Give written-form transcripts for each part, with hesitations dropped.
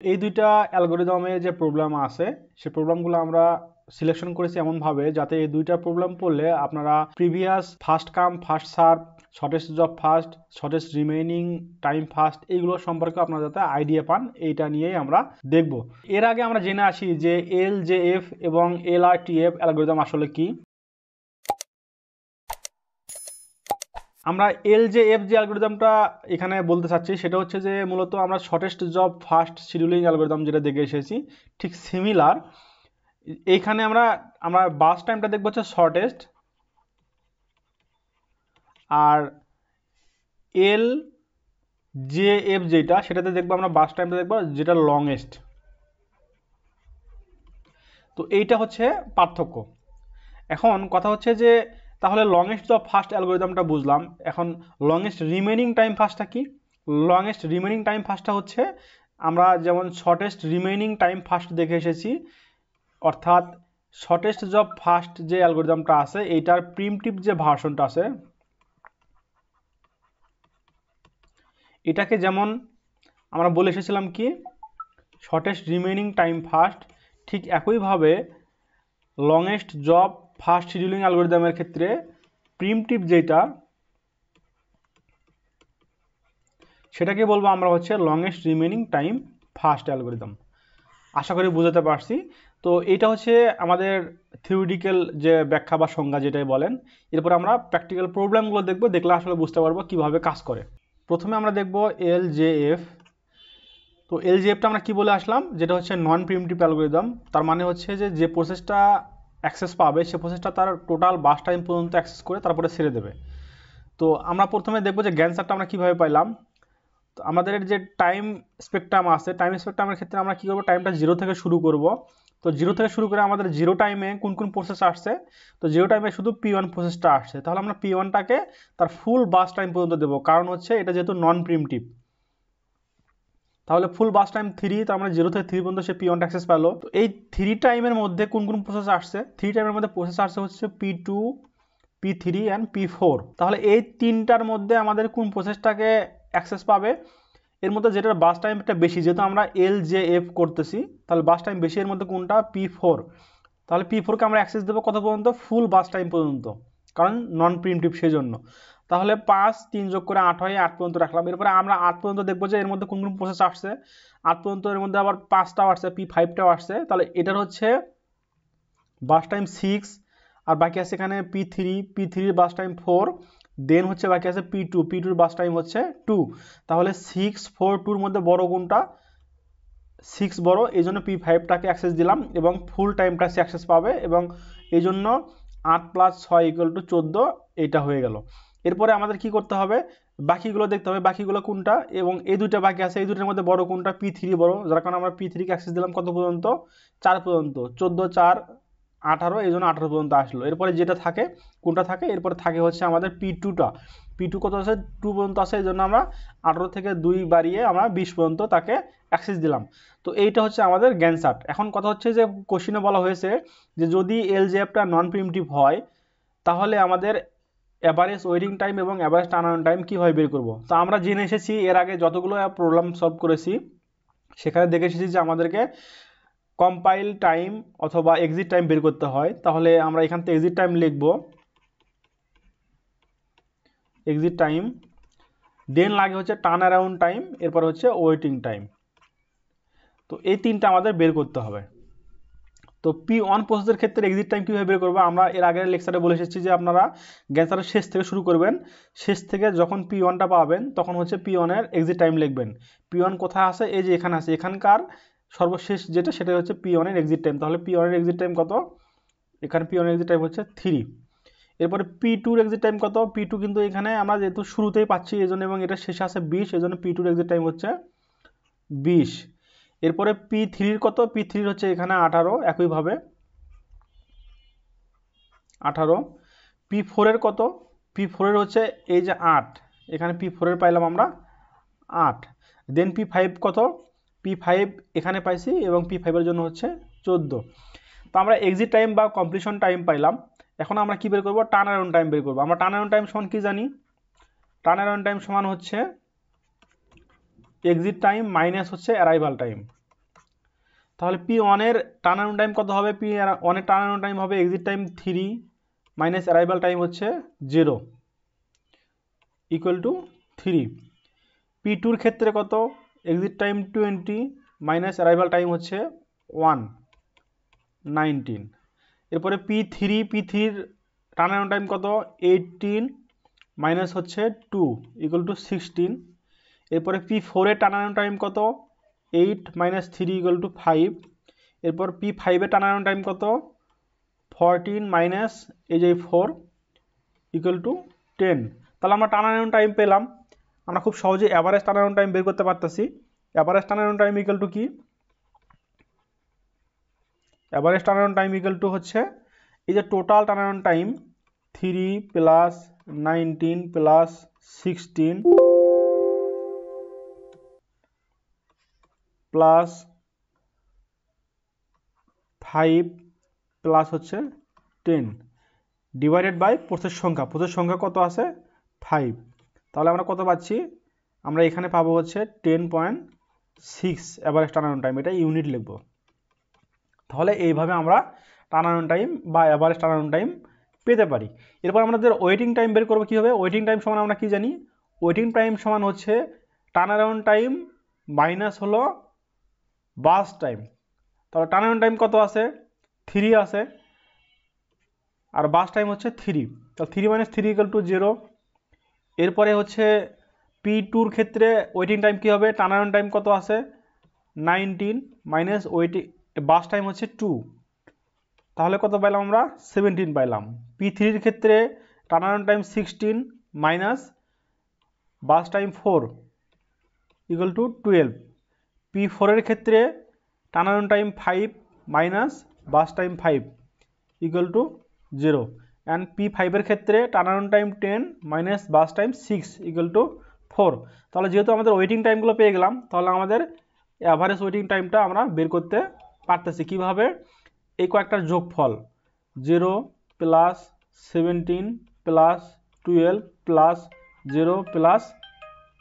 এই দুইটা অ্যালগরিদমে যে প্রবলেম আছে সেই প্রবলেমগুলো আমরা সিলেকশন করেছি এমনভাবে যাতে এই দুইটা প্রবলেম পড়লে আপনারা previous first come first serve, shortest job first, shortest remaining time first, এইগুলো সম্পর্কে আপনারা যাতে আইডিয়া পান, এইটা নিয়েই আমরা দেখব। এর আগে আমরা জেনে আসি যে এলজেএফ এবং এলআরটিএফ অ্যালগরিদম আসলে কি। আমরা এলজেএফ যে অ্যালগরিদমটা এখানে বলতে চাচ্ছি সেটা হচ্ছে যে মূলত আমরা shortest job first scheduling algorithm যেটা দেখে এসেছি ঠিক সিমিলার। এইখানে আমরা বাস টাইমটা দেখবো হচ্ছে শর্টেস্ট, আর এল জে এফ যেটা সেটাতে দেখবো আমরা বাস টাইমটা দেখবো যেটা লংয়েস্ট। তো এইটা হচ্ছে পার্থক্য। এখন কথা হচ্ছে যে তাহলে লংয়েস্ট জব ফার্স্ট অ্যালগরিদমটা বুঝলাম, এখন লংয়েস্ট রিমেইনিং টাইম ফার্স্টটা কি? লংয়েস্ট রিমেইনিং টাইম ফার্স্টটা হচ্ছে আমরা যেমন শর্টেস্ট রিমেইনিং টাইম ফার্স্ট দেখে এসেছি, অর্থাৎ শর্টেস্ট জব ফার্স্ট যে অ্যালগরিদমটা আছে এইটার প্রিমিটিভ যে ভার্সনটা আছে এটাকে যেমন আমরা বলে এসেছিলাম কি শর্টেস্ট রিমেইনিং টাইম ফার্স্ট, ঠিক একইভাবে লংয়েস্ট জব ফার্স্ট শিডিউলিং অ্যালগরিদমের ক্ষেত্রে প্রিমিটিভ যেটা সেটাকে বলবো আমরা হচ্ছে longest remaining time first algorithm. আশা করি বুঝতে পারছি। তো এটা হচ্ছে আমাদের থিওরিটিক্যাল যে ব্যাখ্যা বা সংজ্ঞা যেটাই বলেন। এরপর আমরা প্র্যাকটিক্যাল প্রবলেমগুলো দেখব, দেখলে আসলে বুঝতে পারবো কিভাবে কাজ করে। প্রথমে আমরা দেখব এলজেএফ। তো এলজেএফটা আমরা কি বলে আসলাম, যেটা হচ্ছে নন প্রিমিটিভ অ্যালগরিদম। তার মানে হচ্ছে যে প্রসেসটা অ্যাক্সেস পাবে সে প্রসেসটা তার টোটাল বাস টাইম পর্যন্ত অ্যাক্সেস করে তারপরে ছেড়ে দেবে। তো আমরা প্রথমে দেখব যে গ্যান্সারটা আমরা কিভাবে পাইলাম। তো আমাদের যে টাইম স্পেকট্রাম আছে, টাইম স্পেকট্রামের ক্ষেত্রে আমরা কি করব, টাইমটা 0 থেকে শুরু করব। তো 0 থেকে শুরু করে আমাদের 0 টাইমে কোন কোন প্রসেস আসছে, তো 0 টাইমে শুধু P1 প্রসেসটা আসছে, তাহলে আমরা P1টাকে তার ফুল বাস টাইম পর্যন্ত দেবো, কারণ হচ্ছে এটা যেহেতু নন প্রিমিটিভ। তাহলে ফুল বাস টাইম 3, তার মানে 0 থেকে 3 পর্যন্ত সে P1 অ্যাক্সেস পেলো। তো এই 3 টাইমের মধ্যে কোন কোন প্রসেস আসছে, 3 টাইমের মধ্যে প্রসেস আসছে হচ্ছে P2, P3 অ্যান্ড P4। তাহলে এই তিনটার মধ্যে আমাদের কোন প্রসেসটাকে অ্যাক্সেস পাবে, এর মধ্যে যেটার বাস টাইমটা বেশি, যেহেতু আমরা এলজেএফ করতেছি তাহলে বাস টাইম বেশি, এর মধ্যে কোনটা P4। তাহলে P4কে আমরা অ্যাক্সেস দেবো কত পর্যন্ত, ফুল বাস টাইম পর্যন্ত, কারণ নন প্রিমিটিভ সেই জন্য। তাহলে 5 3 যোগ করে 8 হয়, 8 পর্যন্ত রাখলাম। এরপরে আমরা 8 পর্যন্ত দেখবো যে এর মধ্যে কোন কোন প্রসেস আসছে। 8 পর্যন্ত এর মধ্যে আবার 5টাও আসছে, P5টাও আসছে, তাহলে এটার হচ্ছে বাস টাইম 6, আর বাকি আছে এখানে P3 বাস টাইম 4, দেন হচ্ছে বাকি আছে P2 বাস টাইম হচ্ছে 2। তাহলে 6 4 2 মধ্যে বড় কোনটা, 6 বড়, এই জন্য P5টাকে অ্যাক্সেস দিলাম এবং ফুল টাইমটা সে অ্যাক্সেস পাবে, এবং এই জন্য 8 + 6 = 14, এইটা হয়ে গেল। এরপরে আমাদের কি করতে হবে, বাকিগুলো দেখতে হবে বাকিগুলো কোনটা, এবং এই দুইটা বাকি আছে, এই দুইটার মধ্যে বড় কোনটা, P3 বড়, যার কারণে আমরা P3কে অ্যাক্সেস দিলাম কত পর্যন্ত, 4 পর্যন্ত, 14 4 18, এই জন্য 18 পর্যন্ত আসলো। এরপরে যেটা থাকে কোনটা থাকে, এরপরে থাকে হচ্ছে আমাদের P2টা, P2 কত আছে, 2 পর্যন্ত আছে, এই জন্য আমরা 18 থেকে 2 বাড়িয়ে আমরা 20 পর্যন্ত তাকে অ্যাক্সেস দিলাম। তো এইটা হচ্ছে আমাদের গ্যান্ট চার্ট। এখন কথা হচ্ছে যে কোশ্চেনে বলা হয়েছে যে যদি এলজেএফটা নন প্রিমিটিভ হয় তাহলে আমাদের অ্যাভারেজ ওয়েটিং টাইম এবং অ্যাভারেজ টার্নঅ্যারাউন্ড টাইম কীভাবে বের করব। তো আমরা জেনে এসেছি এর আগে যতগুলো প্রবলেম সলভ করেছি সেখানে দেখে এসেছি যে আমাদেরকে কম্পাইল টাইম অথবা এক্সিট টাইম বের করতে হয়। তাহলে আমরা এখান থেকে এক্সিট টাইম লিখব, এক্সিট টাইম, দেন লাগে হচ্ছে টার্ন অ্যারাউন্ড টাইম, এরপর হচ্ছে ওয়েটিং টাইম। তো এই তিনটা আমাদের বের করতে হবে। তো P1 প্রসেসের ক্ষেত্রে এক্সিট টাইম কীভাবে বের করবো, আমরা এর আগের লেকচারে বলে এসেছি যে আপনারা গ্যান্সারের শেষ থেকে শুরু করবেন, শেষ থেকে যখন P1টা পাবেন তখন হচ্ছে P1-এর এক্সিট টাইম লিখবেন। P1 কোথায় আছে, এই যে এখানে আছে, এখানকার সর্বশেষ যেটা সেটা হচ্ছে P1-এর এক্সিট টাইম। তাহলে P1-এর এক্সিট টাইম কত, এখানে P1-এর এক্সিট টাইম হচ্ছে 3। এরপরে P2-র এক্সিট টাইম কত, P2 কিন্তু এখানে আমরা যেহেতু শুরুতেই পাচ্ছি এই জন্য, এবং এটা শেষে আছে 20, এই জন্য P2-র এক্সিট টাইম হচ্ছে 20। এরপরে P3-র কত, P3-র হচ্ছে এখানে 18, একইভাবে 18। P4-এর কত, P4-এর হচ্ছে এই যে 8, এখানে P4-এর পাইলাম আমরা 8। দেন P5 কত, P5 এখানে পাইছি এবং P5-এর জন্য হচ্ছে 14। তো আমরা এক্সিট টাইম বা কমপ্লিশন টাইম পাইলাম। এখন আমরা কি বের করব, টার্ন অ্যারাউন্ড টাইম বের করব। আমরা টার্ন অ্যারাউন্ড টাইম সমান কি জানি, টার্ন অ্যারাউন্ড টাইম সমান হচ্ছে এক্সিট টাইম মাইনাস হচ্ছে অ্যারাইভাল টাইম। তাহলে P1 এর টার্ন অ্যারাউন্ড টাইম কত হবে? P1 এর টার্ন অ্যারাউন্ড টাইম হবে exit time 3 minus arrival time হচ্ছে 0 ইকুয়াল টু 3। P2 এর ক্ষেত্রে কত? Exit time 20 minus arrival time হচ্ছে 19। এরপরে P3 এর টার্ন অ্যারাউন্ড টাইম কত? 18 মাইনাস হচ্ছে 2 ইকুয়াল টু 16। এরপরে P4 এর টার্ন অ্যারাউন্ড টাইম কত? 8 মাইনাস 3 ইকুয়াল টু 5। এরপর P5 এর টার্ন অ্যারাউন্ড টাইম কত? 14 মাইনাস এই যে 4 ইকুয়াল টু 10। তাহলে আমরা টার্ন অ্যারাউন্ড টাইম পেলাম। আমরা খুব সহজে অ্যাভারেজ টার্ন অ্যারাউন্ড টাইম বের করতে পারতেছি। Average turn around time equal to কি? Average turn around time equal to হচ্ছে এই যে total turn around time 3 plus 19 plus 16 plus 5 plus হচ্ছে 10 ডিভাইডেড বাই প্রসেস সংখ্যা কত আছে? 5। তাহলে আমরা কত পাচ্ছি? আমরা এখানে পাবো হচ্ছে 10.6 অ্যাভারেজ টার্ন অ্যারাউন্ড টাইম। এটা ইউনিট লিখবো। তাহলে এইভাবে আমরা টার্ন অ্যারাউন্ড টাইম বা অ্যাভারেজ টার্ন অ্যারাউন্ড টাইম পেতে পারি। এরপর আমাদের ওয়েটিং টাইম বের করবো কীভাবে? ওয়েটিং টাইম সমান আমরা কি জানি? ওয়েটিং টাইম সমান হচ্ছে টার্ন অ্যারাউন্ড টাইম মাইনাস হলো বাস টাইম। তাহলে টার্ন অ্যারাউন্ড টাইম কত আছে? 3 আছে, আর বাস টাইম হচ্ছে 3। তাহলে 3 মাইনাস 3 ইকুয়াল টু 0। এরপরে হচ্ছে P2 এর ক্ষেত্রে ওয়েটিং টাইম কী হবে? টার্ন অ্যারাউন্ড টাইম কত আছে? 19 মাইনাস ওয়েটিং বাস টাইম হচ্ছে 2। তাহলে কত পাইলাম আমরা? 17 পাইলাম। P3 এর ক্ষেত্রে turn around time 16 minus bus time 4 equal to 12। P4 এর ক্ষেত্রে turn around time 5 minus bus time 5 equal to 0। And P5 এর ক্ষেত্রে turn around time 10 minus bus time 6 equal to 4। তাহলে যেহেতু আমাদের ওয়েটিং টাইমগুলো পেয়ে গেলাম, তাহলে আমাদের অ্যাভারেজ ওয়েটিং টাইমটা আমরা বের করতে পারতেছি। কীভাবে? এই কয়েকটার যোগফল 0 প্লাস 17 প্লাস 12 প্লাস 0 প্লাস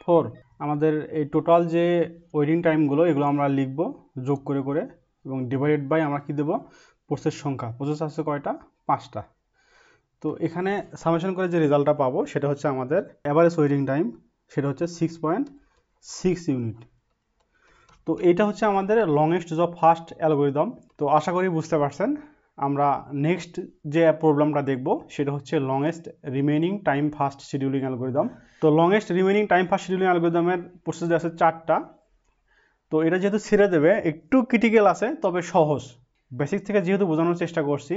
4। আমাদের এই টোটাল যে ওয়েটিং টাইমগুলো এগুলো আমরা লিখব যোগ করে করে, এবং ডিভাইডেড বাই আমরা কি দেব? প্রসেস সংখ্যা। প্রসেস আছে কয়টা? 5টা। তো এখানে সামেশন করে যে রেজাল্টটা পাবো সেটা হচ্ছে আমাদের অ্যাভারেজ ওয়েটিং টাইম, সেটা হচ্ছে 6.6 ইউনিট। তো এটা হচ্ছে আমাদের লংগেস্ট জব ফার্স্ট অ্যালগরিদম। তো আশা করি বুঝতে পারছেন। আমরা নেক্সট যে প্রবলেমটা দেখব সেটা হচ্ছে longest remaining time first scheduling algorithm. তো longest remaining time first scheduling অ্যালগরিদমের প্রসেস আছে 4টা। তো এটা যেহেতু ছেড়ে দেবে, একটু ক্রিটিক্যাল আছে তবে সহজ। বেসিক থেকে যেহেতু বোঝানোর চেষ্টা করছি,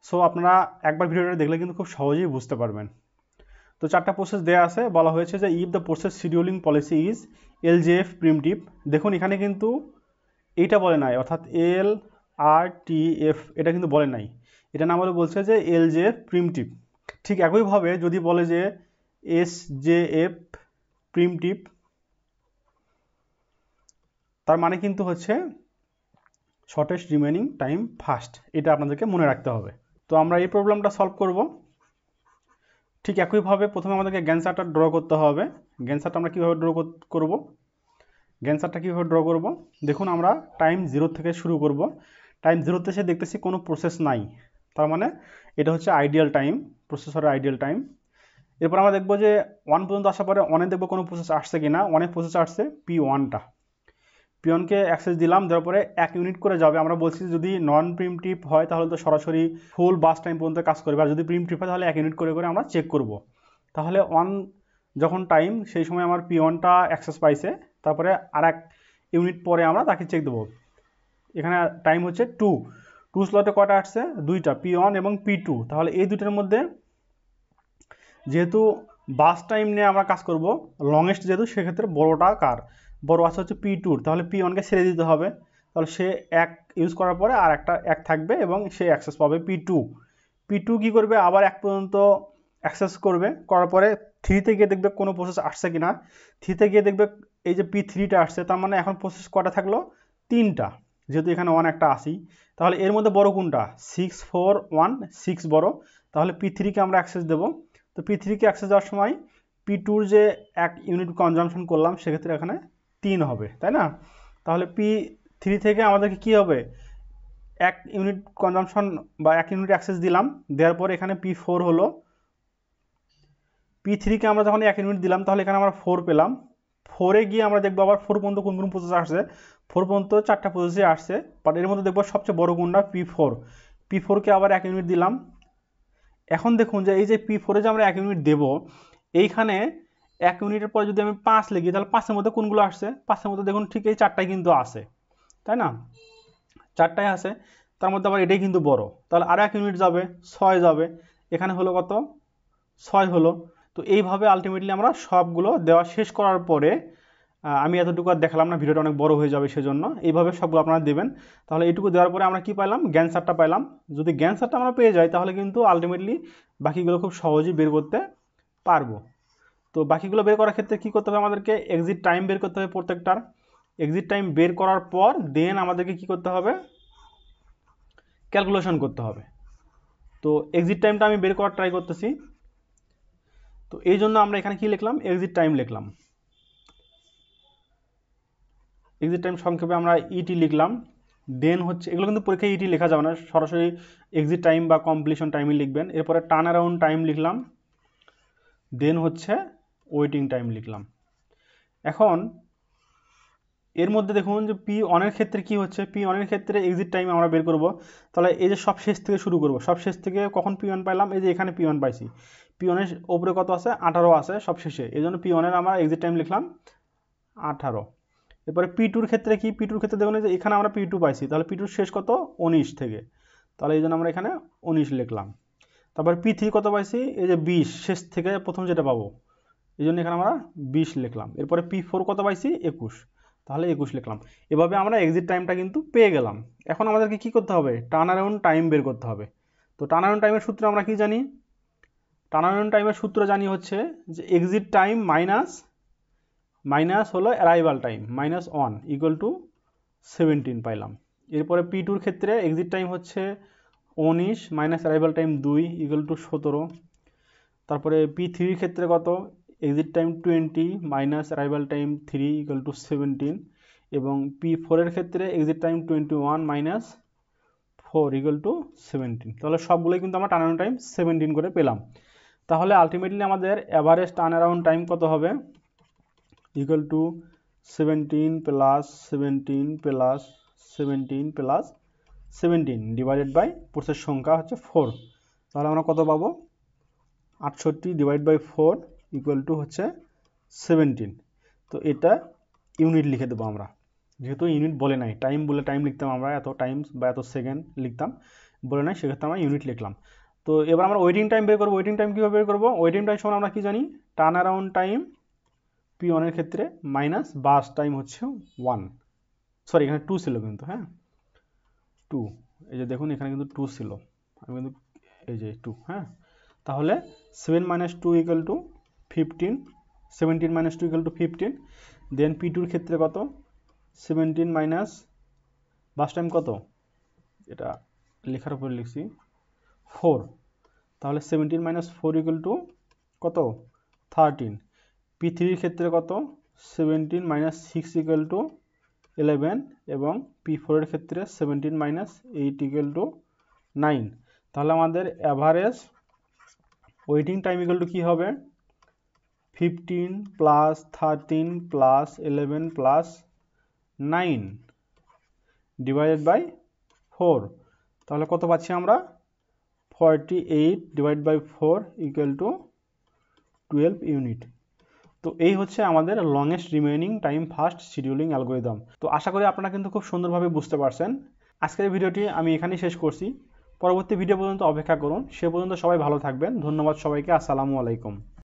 সো আপনারা একবার ভিডিওটা দেখলে কিন্তু খুব সহজেই বুঝতে পারবেন। তো 4টা প্রসেস দেওয়া আছে। বলা হয়েছে যে if the process scheduling policy is LJF primitive. দেখুন এখানে কিন্তু এইটা বলে নাই, অর্থাৎ LRTF এটা কিন্তু বলে নাই। এটা না বলে বলছে যে LJF প্রিমিটিভ। ঠিক একইভাবে যদি বলে যে SJF প্রিমিটিভ, তার মানে কিন্তু হচ্ছে শর্টেস্ট রিমেইনিং টাইম ফার্স্ট। এটা আপনাদেরকে মনে রাখতে হবে। তো আমরা এই প্রবলেমটা সলভ করব। ঠিক একইভাবে প্রথমে আমাদেরকে গ্যান্ট চার্টটা ড্র করতে হবে। গ্যান্ট চার্টটা আমরা কীভাবে ড্র করব? গ্যান্ট চার্টটা কীভাবে ড্র করব? দেখুন আমরা টাইম 0 থেকে শুরু করব। টাইম 0তে এসে দেখতেছি কোনো প্রসেস নাই, তার মানে এটা হচ্ছে আইডিয়াল টাইম, প্রসেসরের আইডিয়াল টাইম। এরপর আমরা দেখব যে 1 পর্যন্ত আসার পরে অনে দেখব কোনো প্রসেস আসছে কিনা। অনেক প্রসেস আসছে P1টা। P1কে অ্যাক্সেস দিলাম, দেওয়ার পরে 1 ইউনিট করে যাবে। আমরা বলছি যদি নন প্রিমিটিভ হয় তাহলে তো সরাসরি ফুল বাস টাইম পর্যন্ত কাজ করবে, আর যদি প্রিমিটিভ হয় তাহলে 1 ইউনিট করে করে আমরা চেক করব। তাহলে 1 যখন টাইম, সেই সময় আমার P1টা অ্যাক্সেস পাইছে, তারপরে আর 1 ইউনিট পরে আমরা তাকে চেক দেবো। এখানে টাইম হচ্ছে 2 স্লটে কয়টা আসছে? 2টা, P1 এবং P2। তাহলে এই দুটোর মধ্যে যেহেতু বাস টাইম নিয়ে আমরা কাজ করব, লংগেস্ট যেহেতু, সেক্ষেত্রে বড়টা কার? বড় আছে হচ্ছে P2। তাহলে P1কে ছেড়ে দিতে হবে। তাহলে সে 1 ইউজ করার পরে আর একটা 1 থাকবে এবং সে অ্যাক্সেস পাবে P2 কি করবে? আবার 1 পর্যন্ত অ্যাক্সেস করবে, করার পরে 3তে গিয়ে দেখবে কোনো প্রসেস আসছে কিনা। 3তে গিয়ে দেখবে এই যে P3টা আসছে, তার মানে এখন প্রসেস কটা থাকলো? 3টা। যেহেতু এখানে 1 একটা আসি, তাহলে এর মধ্যে বড় কোনটা? 6 4 1 6 বড়। তাহলে P3কে আমরা অ্যাক্সেস দেবো। তো P3কে অ্যাক্সেস দেওয়ার সময় P2-র যে 1 ইউনিট কনজাম্পশন করলাম, সেক্ষেত্রে এখানে 3 হবে, তাই না? তাহলে 3 থেকে আমাদেরকে কি হবে, 1 ইউনিট কনজাম্পশন বা 1 ইউনিট অ্যাক্সেস দিলাম, দেওয়ার পর এখানে P4 হলো, P3 কে আমরা যখন 1 ইউনিট দিলাম তাহলে এখানে আমরা 4 পেলাম। 4-এ গিয়ে আমরা দেখবো আবার 4 পর্যন্ত কোন কোন প্রসেস আসছে। 4 পর্যন্ত 4টা প্রসেসই আসছে, বাট এর মধ্যে দেখবো সবচেয়ে বড় কোনটা, P4। P4 কে আবার 1 ইউনিট দিলাম। এখন দেখুন যে এই যে P4-এ যে আমরা 1 ইউনিট দেব, এইখানে 1 ইউনিটের পরে যদি আমি 5 লিখি তাহলে 5-এর মধ্যে কোনগুলো আসছে, 5-এর মধ্যে দেখুন ঠিক এই 4টাই কিন্তু আসে, তাই না? 4টাই আসে, তার মধ্যে আবার এটাই কিন্তু বড়, তাহলে আর 1 ইউনিট যাবে, 6 যাবে, এখানে হলো কত, 6 হলো। তো এইভাবে আলটিমেটলি আমরা সবগুলো দেওয়া শেষ করার পরে, আমি এতটুকু আর দেখালাম না, ভিডিওটা অনেক বড় হয়ে যাবে, সেজন্য এইভাবে সবগুলো আপনারা দেবেন। তাহলে এইটুকু দেওয়ার পরে আমরা কি পাইলাম, গ্যানসারটা পাইলাম। যদি গ্যানসারটা আমরা পেয়ে যাই তাহলে কিন্তু আলটিমেটলি বাকিগুলো খুব সহজেই বের করতে পারবো। তো বাকিগুলো বের করার ক্ষেত্রে কি করতে হবে, আমাদেরকে এক্সিট টাইম বের করতে হবে প্রত্যেকটার। এক্সিট টাইম বের করার পর দেন আমাদেরকে কি করতে হবে, ক্যালকুলেশন করতে হবে। তো এক্সিট টাইমটা আমি বের করার ট্রাই করতেছি। তো এই জন্য আমরা এখানে কি লিখলাম, এক্সিট টাইম লিখলাম। এক্সিট টাইম সংক্ষেপে আমরা ইটি লিখলাম। দেন হচ্ছে, এগুলো কিন্তু পরীক্ষায় ইটি লেখা যাবে না, সরাসরি এক্সিট টাইম বা কমপ্লিশন টাইমই লিখবেন। এরপরে টার্ন অ্যারাউন্ড টাইম লিখলাম। দেন হচ্ছে ওয়েটিং টাইম লিখলাম। এখন এর মধ্যে দেখুন যে P1-এর ক্ষেত্রে কি হচ্ছে, P1-এর ক্ষেত্রে এক্সিট টাইম আমরা বের করব। তাহলে এই যে সব শেষ থেকে শুরু করব, সব শেষ থেকে কখন P1 পাইলাম, এই যে এখানে P1 পাইছি। P1-এর ওপরে কত আছে, 18 আছে সব শেষে, এই জন্য P1-এর আমরা এক্সিট টাইম লিখলাম 18। এরপরে P2-র ক্ষেত্রে কি, P2-র ক্ষেত্রে দেখুন যে এখানে আমরা P2 পাইছি, তাহলে P2 শেষ কত, 19 থেকে, তাহলে এই জন্য আমরা এখানে 19 লিখলাম। তারপর P3 কত পাইছি, এই যে 20 শেষ থেকে প্রথম যেটা পাবো, এই জন্য এখানে আমরা 20 লিখলাম। এরপরে P4 কত পাইছি, 21, তাহলে 21 লিখলাম। এভাবে আমরা এক্সিট টাইমটা কিন্তু পেয়ে গেলাম। এখন আমাদেরকে কি করতে হবে, টার্ন অ্যারাউন্ড টাইম বের করতে হবে। তো টার্ন অ্যারাউন্ড টাইমের সূত্র আমরা কি জানি, টার্ন অ্যারাউন্ড টাইমের সূত্র জানি হচ্ছে যে এক্সিট টাইম মাইনাস হলো অ্যারাইভাল টাইম -1 ইকুয়াল টু 17 পাইলাম। এরপরে P2-র ক্ষেত্রে এক্সিট টাইম হচ্ছে 19 minus arrival time 2 equal to 17। তারপরে P3-র ক্ষেত্রে কত, exit time 20 minus arrival time 3 equal to 17, এবং P4-এর ক্ষেত্রে exit time 21 minus 4 equal to 17। তাহলে সবগুলোই কিন্তু আমরা টার্ন অ্যারাউন্ড টাইম 17 করে পেলাম। তাহলে আলটিমেটলি আমাদের অ্যাভারেজ টার্ন অ্যারাউন্ড টাইম কত হবে, equal to 17 plus 17 plus 17 plus 17 divided by process সংখ্যা হচ্ছে 4। তাহলে আমরা কত পাবো, 68 ডিভাইড বাই 4 ইকুয়াল টু হচ্ছে 17। তো এটা ইউনিট লিখে দেবো আমরা, যেহেতু ইউনিট বলে নাই, টাইম বলে টাইম লিখতাম আমরা, এত টাইম বা এত সেকেন্ড লিখতাম, বলে নাই, সেক্ষেত্রে আমরা ইউনিট লিখলাম। তো এবার আমরা ওয়েটিং টাইম বের করবো। ওয়েটিং টাইম কীভাবে বের করবো, ওয়েটিং টাইম সমান আমরা কি জানি, টার্ন অ্যারাউন্ড টাইম P1-এর ক্ষেত্রে মাইনাস বাস টাইম হচ্ছে 1, সরি এখানে 2 ছিল কিন্তু, হ্যাঁ 2, এই যে দেখুন এখানে কিন্তু 2 ছিল, আমি কিন্তু এই যে 2, হ্যাঁ। তাহলে 7 minus 2 equal to 15, 17 minus 2 equal to 15। দেন P2-র ক্ষেত্রে কত, 17 মাইনাস বাস টাইম কত, এটা লেখার উপরে লিখছি 4, তাহলে 17 মাইনাস 4 ইকুয়াল টু কত, 13। P3-র ক্ষেত্রে কত, 17 মাইনাস 6 ইকুয়াল টু 11, এবং P4-এর ক্ষেত্রে 17 মাইনাস 8 ইকুয়াল টু 9। তাহলে আমাদের average waiting time equal to কী হবে, 15 plus 13 plus 11 plus 9 divided by 4। তাহলে কত পাচ্ছি আমরা, 48 divide by 4 equal to 12 unit. তো এই হচ্ছে আমাদের longest remaining time first scheduling algorithm. তো আশা করি আপনারা কিন্তু খুব সুন্দরভাবে বুঝতে পারছেন। আজকের ভিডিওটি আমি এখানেই শেষ করছি, পরবর্তী ভিডিও পর্যন্ত অপেক্ষা করুন। সে পর্যন্ত সবাই ভালো থাকবেন। ধন্যবাদ সবাইকে, আসসালামু আলাইকুম।